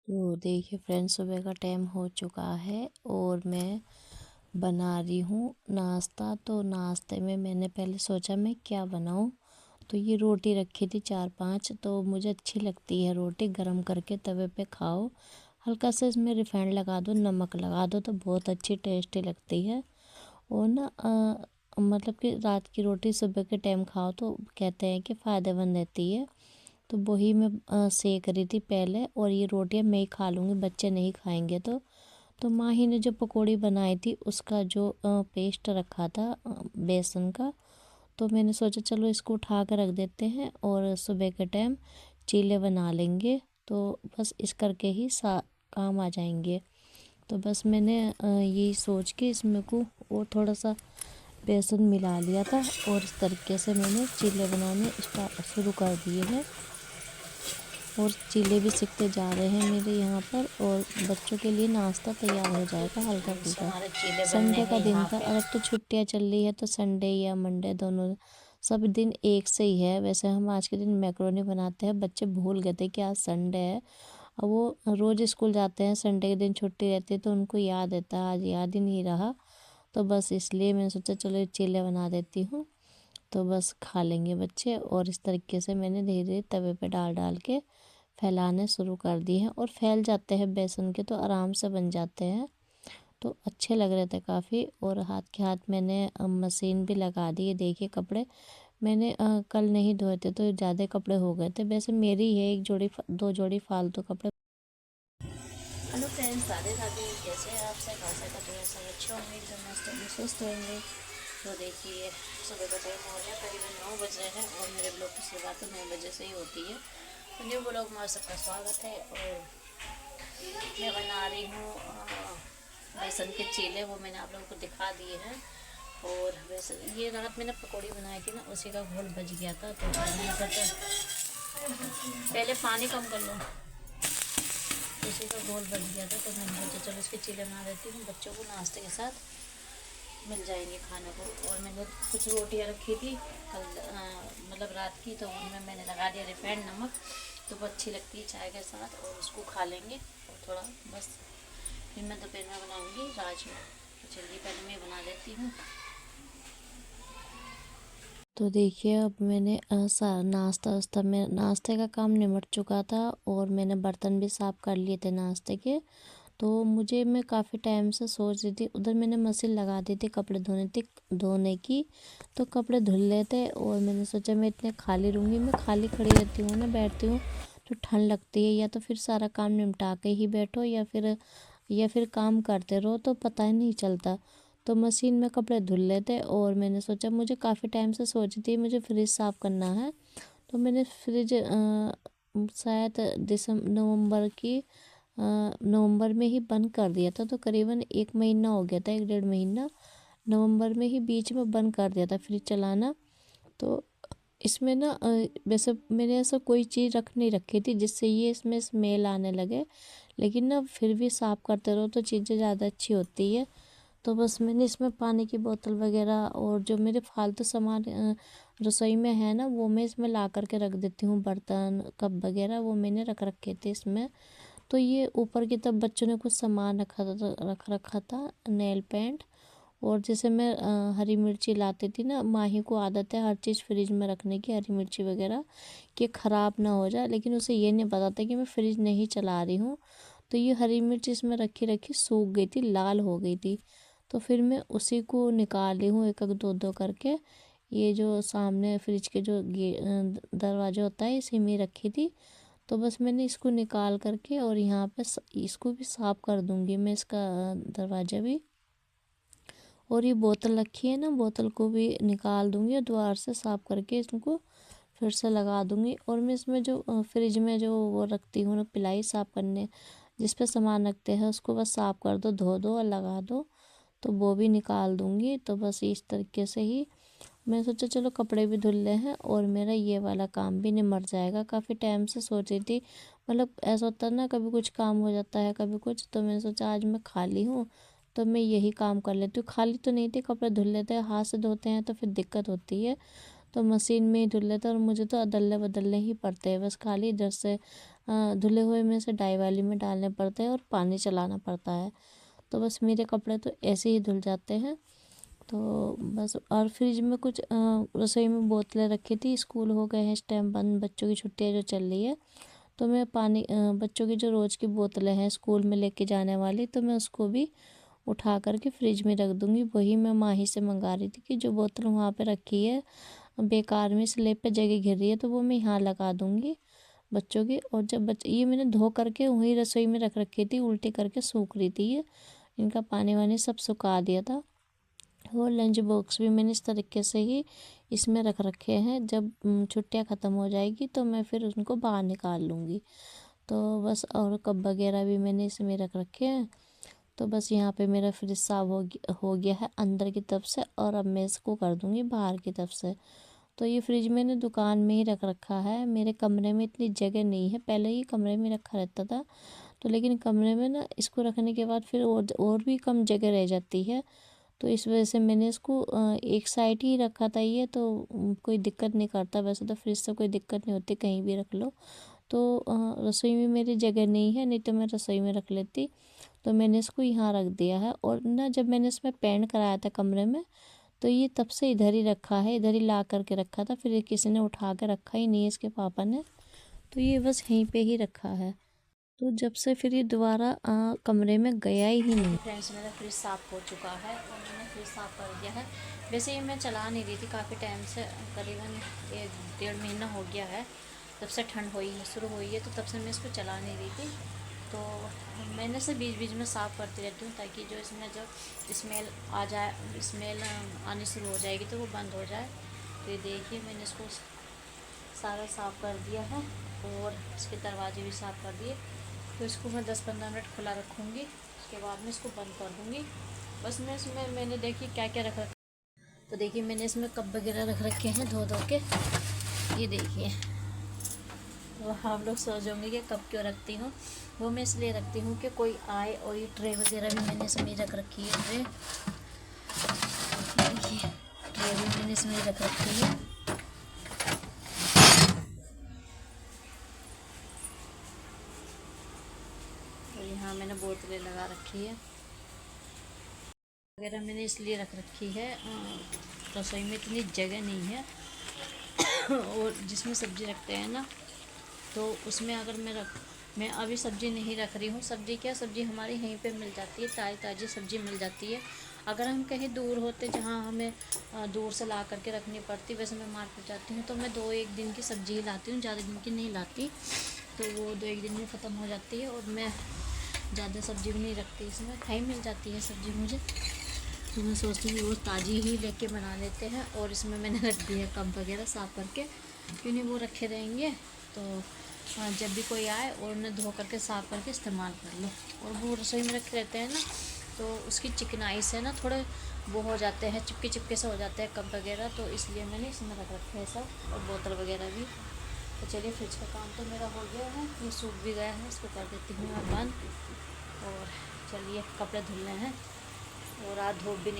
तो देखिए फ्रेंड्स, सुबह का टाइम हो चुका है और मैं बना रही हूँ नाश्ता। तो नाश्ते में मैंने पहले सोचा मैं क्या बनाऊँ। तो ये रोटी रखी थी 4-5। तो मुझे अच्छी लगती है रोटी गरम करके तवे पे खाओ, हल्का सा इसमें रिफाइंड लगा दो, नमक लगा दो, तो बहुत अच्छी टेस्टी लगती है। और ना मतलब कि रात की रोटी सुबह के टाइम खाओ तो कहते हैं कि फ़ायदेमंद रहती है। तो वही मैं सेक रही थी पहले, और ये रोटियां मैं ही खा लूँगी, बच्चे नहीं खाएंगे। तो माँ ही ने जो पकौड़ी बनाई थी उसका जो पेस्ट रखा था बेसन का, तो मैंने सोचा चलो इसको उठा कर रख देते हैं और सुबह के टाइम चीले बना लेंगे। तो बस इस करके ही काम आ जाएंगे। तो बस मैंने यही सोच के इसमें को और थोड़ा सा बेसन मिला लिया था, और इस तरीके से मैंने चीले बनाने स्टार्ट शुरू कर दिए हैं। और चीले भी सिकते जा रहे हैं मेरे यहाँ पर, और बच्चों के लिए नाश्ता तैयार हो जाएगा हल्का फुल्का। हमारे चीले बनने संडे का हैं दिन यहाँ था, पे। और अब तो छुट्टियाँ चल रही है तो संडे या मंडे दोनों सब दिन एक से ही है। वैसे हम आज के दिन मैक्रोनी बनाते हैं, बच्चे भूल गए थे कि आज संडे है। अब वो रोज़ स्कूल जाते हैं, संडे के दिन छुट्टी रहती है तो उनको याद रहता है, आज याद ही नहीं रहा। तो बस इसलिए मैंने सोचा चलो चीले बना देती हूँ, तो बस खा लेंगे बच्चे। और इस तरीके से मैंने धीरे धीरे तवे पे डाल डाल के फैलाने शुरू कर दिए हैं, और फैल जाते हैं बेसन के तो आराम से बन जाते हैं। तो अच्छे लग रहे थे काफ़ी। और हाथ के हाथ मैंने मशीन भी लगा दी है। देखिए कपड़े मैंने कल नहीं धोए थे तो ज़्यादा कपड़े हो गए थे। वैसे मेरी है एक जोड़ी दो जोड़ी फालतू कपड़े। Hello friends, Radhe Radhe. कैसे हैं आप सब? आशा करते हैं सब अच्छे होंगे, एकदम मस्त होंगे, स्वस्थ होंगे। तो देखिए, सुबह का टाइम हो गया, करीबन 9 बज रहे हैं और मेरे ब्लॉग की शुरुआत तो 9 बजे से ही होती है। तो न्यू ब्लॉग में आप सबका स्वागत है। और मैं बना रही हूँ बेसन के चीले, वो मैंने आप लोगों को दिखा दिए हैं। और वैसे ये रात मैंने पकौड़ी बनाई थी ना, उसी का घोल बच गया था, तो मैंने सोचा पहले पानी कम कर लो। उसी का घोल बच गया था तो मैंने सोचा चलो इसके चीले बना देती हूँ, बच्चों को नाश्ते के साथ मिल जाएंगे खाने को। और मैंने कुछ रोटियाँ रखी थी कल मतलब रात की, तो उनमें मैंने लगा दिया रिफाइंड नमक, तो वो अच्छी लगती है चाय के साथ, और उसको खा लेंगे। और थोड़ा बस फिर मैं दोपहर में बनाऊँगी राजमा। तो चलिए पहले मैं बना देती हूँ। तो देखिए अब मैंने नाश्ता वास्ता में नाश्ते का काम निमट चुका था, और मैंने बर्तन भी साफ़ कर लिए थे नाश्ते के। तो मुझे मैं काफ़ी टाइम से सोच रही थी, उधर मैंने मशीन लगा दी थी कपड़े धोने की। तो कपड़े धुल लेते, और मैंने सोचा मैं इतने खाली रहूँगी, मैं खाली खड़ी रहती हूँ ना, बैठती हूँ तो ठंड लगती है। या तो फिर सारा काम निपटा के ही बैठो, या फिर काम करते रहो तो पता ही नहीं चलता। तो मशीन में कपड़े धुल लेते, और मैंने सोचा मुझे काफ़ी टाइम से सोची थी मुझे फ्रिज साफ़ करना है। तो मैंने फ्रिज शायद नवंबर में ही बंद कर दिया था। तो करीबन 1 महीना हो गया था, 1 डेढ़ महीना। नवंबर में ही बीच में बंद कर दिया था फ्रिज चलाना। तो इसमें ना वैसे मैंने ऐसा कोई चीज़ नहीं रखी थी जिससे ये इसमें स्मेल आने लगे, लेकिन ना फिर भी साफ़ करते रहो तो चीज़ें ज़्यादा अच्छी होती है। तो बस मैंने इसमें पानी की बोतल वगैरह और जो मेरे फालतू सामान रसोई में है ना, वो मैं इसमें ला करके रख देती हूँ। बर्तन कप वगैरह वो मैंने रख रखे थे इसमें। तो ये ऊपर की तरफ बच्चों ने कुछ सामान रख रखा था, नेल पेंट। और जैसे मैं हरी मिर्ची लाती थी ना, माही को आदत है हर चीज़ फ्रिज में रखने की, हरी मिर्ची वगैरह, कि ख़राब ना हो जाए। लेकिन उसे ये नहीं पता था कि मैं फ्रिज नहीं चला रही हूँ। तो ये हरी मिर्च इसमें रखी रखी सूख गई थी, लाल हो गई थी। तो फिर मैं उसी को निकाल ली हूँ एक एक दो दो करके। ये जो सामने फ्रिज के जो दरवाजा होता है, इसी में रखी थी। तो बस मैंने इसको निकाल करके, और यहाँ पे इसको भी साफ़ कर दूँगी मैं, इसका दरवाज़ा भी। और ये बोतल रखी है ना, बोतल को भी निकाल दूँगी और दोबारा से साफ़ करके इसको फिर से लगा दूँगी। और मैं इसमें जो फ्रिज में जो वो रखती हूँ ना, पिलाई साफ़ करने जिस पे सामान रखते हैं, उसको बस साफ़ कर दो, धो दो और लगा दो, तो वो भी निकाल दूँगी। तो बस इस तरीके से ही मैं सोचा चलो कपड़े भी धुल ले हैं और मेरा ये वाला काम भी निमट जाएगा। काफ़ी टाइम से सोच रही थी, मतलब ऐसा होता है ना, कभी कुछ काम हो जाता है कभी कुछ। तो मैंने सोचा आज मैं खाली हूँ तो मैं यही काम कर लेती हूँ। खाली तो नहीं थी, कपड़े धुल लेते हैं, हाथ से धोते हैं तो फिर दिक्कत होती है, तो मशीन में ही धुल लेते हैं। और मुझे तो अदलने बदलने ही पड़ते हैं, बस खाली इधर से धुले हुए में से डाई वाली में डालने पड़ते हैं और पानी चलाना पड़ता है। तो बस मेरे कपड़े तो ऐसे ही धुल जाते हैं। तो बस, और फ्रिज में कुछ रसोई में बोतलें रखी थी, स्कूल हो गए हैं इस टाइम बंद, बच्चों की छुट्टियाँ जो चल रही है, तो मैं पानी बच्चों की जो रोज़ की बोतलें हैं स्कूल में लेके जाने वाली, तो मैं उसको भी उठा करके फ्रिज में रख दूँगी। वही मैं माही से मंगा रही थी कि जो बोतल वहाँ पे रखी है बेकार में स्लेब पे जगह घिर रही है, तो वो मैं यहाँ लगा दूँगी बच्चों की। और जब बच्चे, ये मैंने धो करके वहीं रसोई में रख रखी थी, उल्टी करके सूख रही थी ये, इनका पानी वानी सब सुखा दिया था। और लंच बॉक्स भी मैंने इस तरीके से ही इसमें रख रखे हैं, जब छुट्टियां ख़त्म हो जाएगी तो मैं फिर उनको बाहर निकाल लूँगी। तो बस, और कप वगैरह भी मैंने इसमें रख रखे हैं। तो बस यहाँ पे मेरा फ्रिज साफ हो गया है अंदर की तरफ से, और अब मैं इसको कर दूँगी बाहर की तरफ से। तो ये फ्रिज मैंने दुकान में ही रख रखा है, मेरे कमरे में इतनी जगह नहीं है। पहले ही कमरे में रखा रहता था, तो लेकिन कमरे में ना इसको रखने के बाद फिर और भी कम जगह रह जाती है, तो इस वजह से मैंने इसको एक साइड ही रखा था ये, तो कोई दिक्कत नहीं करता। वैसे तो फ्रिज से कोई दिक्कत नहीं होती, कहीं भी रख लो। तो रसोई में मेरी जगह नहीं है, नहीं तो मैं रसोई में रख लेती। तो मैंने इसको यहाँ रख दिया है। और ना जब मैंने इसमें पेंट कराया था कमरे में, तो ये तब से इधर ही रखा है, इधर ही ला करके रखा था, फिर ये किसी ने उठा के रखा ही नहीं है, इसके पापा ने, तो ये बस यहीं पे ही रखा है। तो जब से फिर ये दोबारा कमरे में गया ही नहीं। फ्रेंड्स, मेरा फ्रिज साफ़ हो चुका है और मैंने फ्रिज साफ़ कर दिया है। वैसे ये मैं चला नहीं रही थी काफ़ी टाइम से, करीबन 1-1.5 महीना हो गया है, तब से ठंड शुरू हुई है, तो तब से मैं इसको चला नहीं रही थी। तो मैंने से बीच बीच में साफ़ करती रहती हूँ, ताकि जो इसमें जो स्मेल आ जाए, स्मेल आनी शुरू हो जाएगी तो वो बंद हो जाए। तो ये देखिए, मैंने इसको सारा साफ़ कर दिया है और इसके दरवाजे भी साफ़ कर दिए। तो इसको मैं 10-15 मिनट खुला रखूँगी, उसके बाद में इसको बंद कर दूँगी। बस मैं इसमें मैंने देखिए क्या क्या रख रखा। तो देखिए, मैंने इसमें कप वगैरह रख रखे हैं धो के, ये देखिए। तो आप लोग सोच होंगे कि कप क्यों रखती हूँ, वो मैं इसलिए रखती हूँ कि कोई आए। और ये ट्रे वगैरह भी मैंने इसमें रख रखी है, देखिए ट्रे भी मैंने इसमें रख रखी है। और यहाँ मैंने बोतलें लगा रखी है वगैरह, मैंने इसलिए रख रखी है, रसोई में इतनी जगह नहीं है। और जिसमें सब्ज़ी रखते हैं ना, तो उसमें अगर मैं अभी सब्ज़ी नहीं रख रही हूँ। सब्ज़ी हमारी यहीं पे मिल जाती है, ताज़ी सब्ज़ी मिल जाती है। अगर हम कहीं दूर होते, जहाँ हमें दूर से ला करके रखनी पड़ती, वैसे मैं मार्केट जाती हूँ तो मैं 2-1 दिन की सब्ज़ी ही लाती हूँ, ज़्यादा दिन की नहीं लाती। तो वो 2-1 दिन में ख़त्म हो जाती है, और मैं ज़्यादा सब्ज़ी भी नहीं रखती, इसमें कहीं मिल जाती है सब्ज़ी मुझे। तो मैं सोचती हूँ वो ताज़ी ही लेके बना लेते हैं। और इसमें मैंने रख दिया कप वगैरह साफ़ करके, क्यों नहीं, वो रखे रहेंगे तो जब भी कोई आए और उन्हें धो करके साफ़ करके इस्तेमाल कर लो। और वो रसोई में रखे रहते हैं ना, तो उसकी चिकनाई से ना थोड़े वो हो जाते हैं, चिपके से हो जाते हैं कप वगैरह, तो इसलिए मैंने इसमें रख रखे हैं सब, और बोतल वगैरह भी। तो चलिए, फ्रिज का काम तो मेरा हो गया है, ये सूख भी गया है, इसको कर देती हूँ मैं बंद। और चलिए, कपड़े धुलने हैं, और आज धूप भी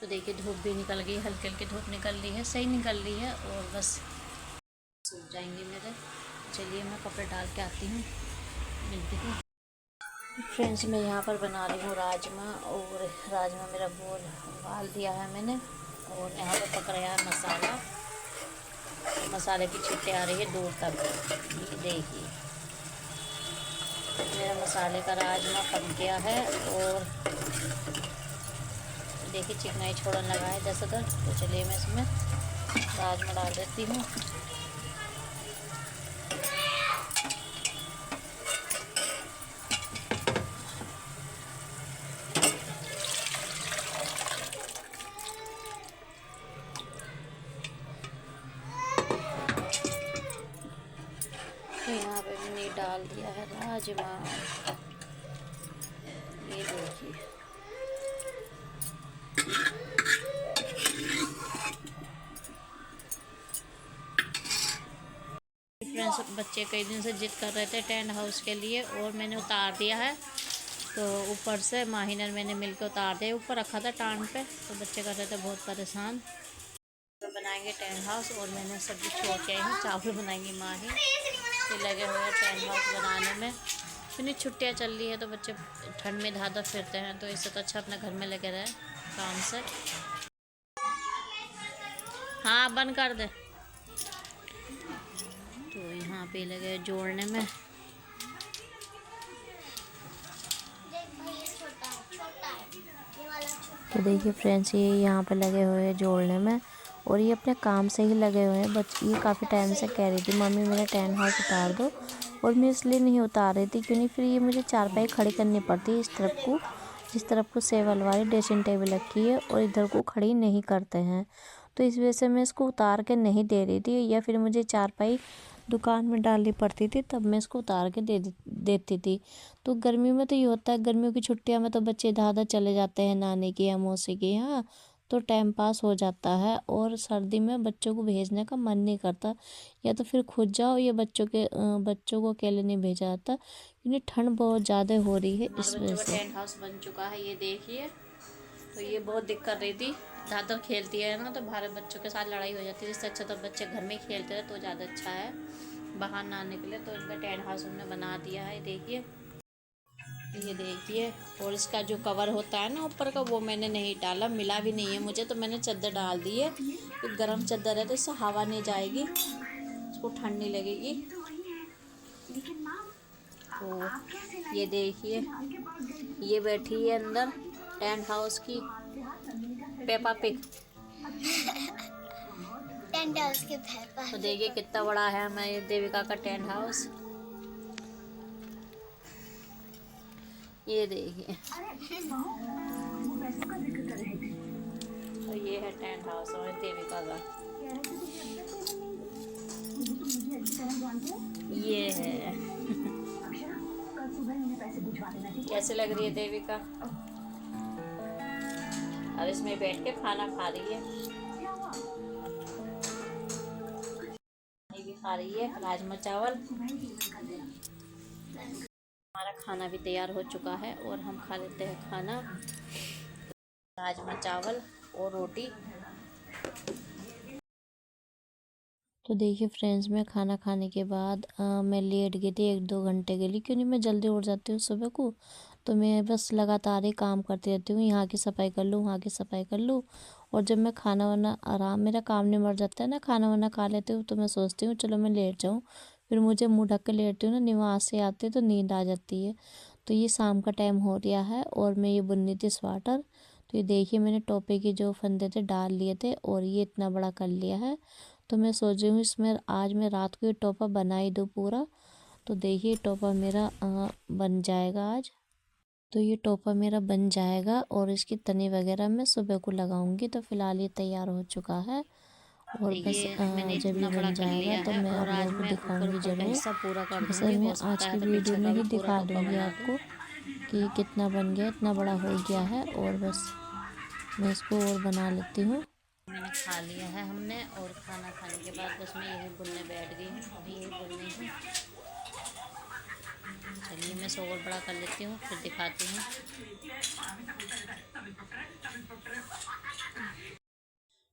तो देखिए धूप भी निकल गई, हल्की हल्की धूप निकल रही है, सही निकल रही है, और बस सूख जाएंगे मेरे। चलिए, मैं कपड़े डाल के आती हूँ, मिलती हूँ। फ्रेंड्स, मैं यहाँ पर बना रही हूँ राजमा, और राजमा मेरा बोल उबाल दिया है मैंने, और यहाँ पर पक रहा है मसाला। मसाले की छींटे आ रही है दूर तक, ये देखिए मेरा मसाले का राजमा पक गया है। और देखिए चिकनाई छोड़ने लगा है जैसा था। तो चलिए, मैं इसमें राजमा डाल देती हूँ। तो यहाँ पे मैंने डाल दिया है राजमा, ये देखिए। फ्रेंड्स, बच्चे कई दिन से जिद कर रहे थे टेंट हाउस के लिए, और मैंने उतार दिया है। तो ऊपर से माहिनर मैंने मिलकर उतार दिया, ऊपर रखा था टांग पे, तो बच्चे कर रहे थे बहुत परेशान। तो बनाएंगे टेंट हाउस, और मैंने सब्जी छोड़ के आई हूँ, चावल बनाएंगी माही। ये लगे हुए हैं टेंट हाउस बनाने में। इतनी छुट्टियाँ चल रही है तो बच्चे ठंड में इधर उधर फिरते हैं, तो इससे तो अच्छा अपने घर में लगे रहे काम से। हाँ बंद कर दे। तो यहाँ पे लगे जोड़ने में। तो देखिए फ्रेंड्स, ये यहाँ पे लगे हुए हैं जोड़ने में, और ये अपने काम से ही लगे हुए हैं। ये काफ़ी टाइम से कह रही थी मम्मी मेरा टेंट हाउस उतार दो, और मैं इसलिए नहीं उतार रही थी क्योंकि फिर ये मुझे चारपाई खड़ी करनी पड़ती है इस तरफ को, जिस तरफ को सेवल वाली ड्रेसिंग टेबल रखी है, और इधर को खड़ी नहीं करते हैं। तो इस वजह से मैं इसको उतार के नहीं दे रही थी, या फिर मुझे चारपाई दुकान में डालनी पड़ती थी तब मैं इसको उतार के देती थी। तो गर्मी में तो ये होता है, गर्मियों की छुट्टियां में तो बच्चे इधर उधर चले जाते हैं नानी की या मौसी की यहाँ, तो टाइम पास हो जाता है। और सर्दी में बच्चों को भेजने का मन नहीं करता, या तो फिर खुद जाओ, या बच्चों को अकेले नहीं भेजा जाता क्योंकि ठंड बहुत ज़्यादा हो रही है इस वजह से। टेंट हाउस बन चुका है, ये देखिए। तो ये बहुत दिक्कत कर रही थी, ज़्यादातर खेलती है ना तो बाहर बच्चों के साथ लड़ाई हो जाती है, जिससे अच्छा तो बच्चे घर में खेलते रहे तो ज़्यादा अच्छा है, बाहर ना निकले। तो इनका टेंट हाउस हमने बना दिया है, देखिए ये देखिए। और इसका जो कवर होता है ना ऊपर का, वो मैंने नहीं डाला, मिला भी नहीं है मुझे, तो मैंने चादर डाल दी है। ये गर्म चादर है तो इससे हवा नहीं जाएगी, इसको ठंड नहीं लगेगी। तो ये देखिए, ये बैठी है अंदर टेंट हाउस की पेपा पिग। टेंट हाउस के पेपा। तो देखिए कितना बड़ा है हमारे देविका का टेंट हाउस, ये देखिए। तो ये है टेंट हाउस हमारी देविका का, ये है। कैसे लग रही है देविका? अब इसमें बैठ के खाना खा रही है, ये भी खा रही है राजमा चावल। हमारा खाना भी तैयार हो चुका है और हम खा लेते हैं खाना, राजमा चावल और रोटी। तो देखिए फ्रेंड्स, मैं खाना खाने के बाद मैं लेट गई थी 1-2 घंटे के लिए, क्योंकि मैं जल्दी उठ जाती हूँ सुबह को। तो मैं बस लगातार ही काम करती रहती हूँ, यहाँ की सफाई कर लूँ, वहाँ की सफाई कर लूँ। और जब मैं खाना वाना मेरा काम नहीं मर जाता है ना, खाना वाना खा लेती हूँ, तो मैं सोचती हूँ चलो मैं लेट जाऊँ। फिर मुझे मुँह ढक के लेटती हूँ ना, निवास से आती है तो नींद आ जाती है। तो ये शाम का टाइम हो गया है और मैं ये बुननी थी स्वेटर। तो ये देखिए, मैंने टोपे के जो फंदे थे डाल लिए थे, और ये इतना बड़ा कर लिया है। तो मैं सोच रही हूँ इसमें आज मैं रात को ये टोपा बना ही दूँ पूरा। तो देखिए टोपा मेरा बन जाएगा आज। तो ये टोपा मेरा बन जाएगा, और इसकी तनी वगैरह मैं सुबह को लगाऊंगी। तो फिलहाल ये तैयार हो चुका है, और बस जब ये बन जाएगा तो मैं आप लोगों को दिखाऊंगी ज़रूर। वैसे मैं आज की वीडियो में ही दिखा दूंगी आपको कि कितना बन गया, इतना बड़ा हो गया है। और बस मैं इसको और बना लेती हूँ। मैंने खा लिया है हमने, और खाना खाने के बाद बस मैं यही बुनने बैठ गई हूँ, अभी यही बुननी है। चलिए मैं इसको और बड़ा कर लेती हूँ, फिर दिखाती हूँ।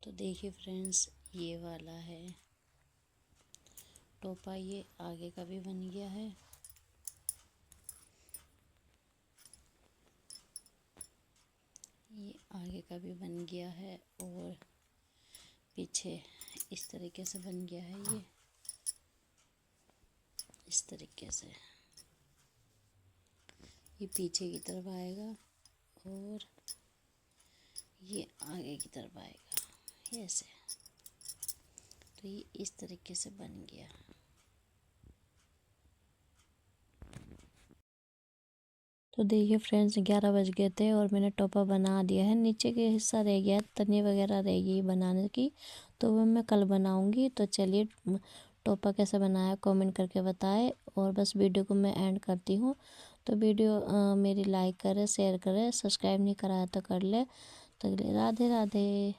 तो देखिए फ्रेंड्स, ये वाला है टोपा, ये आगे का भी बन गया है। ये आगे का भी बन गया है, और पीछे इस तरीके से बन गया है। ये इस तरीके से ये पीछे की तरफ आएगा, और ये आगे की तरफ आएगा ऐसे। तो ये इस तरीके से बन गया। तो देखिए फ्रेंड्स, 11 बज गए थे और मैंने टोपा बना दिया है। नीचे के हिस्सा रह गया, तनी वगैरह रह गई बनाने की, तो वो मैं कल बनाऊंगी। तो चलिए टोपा कैसे बनाया कमेंट करके बताएं, और बस वीडियो को मैं एंड करती हूँ। तो वीडियो मेरी लाइक करें, शेयर करें, सब्सक्राइब नहीं कराया तो कर ले। तो राधे राधे।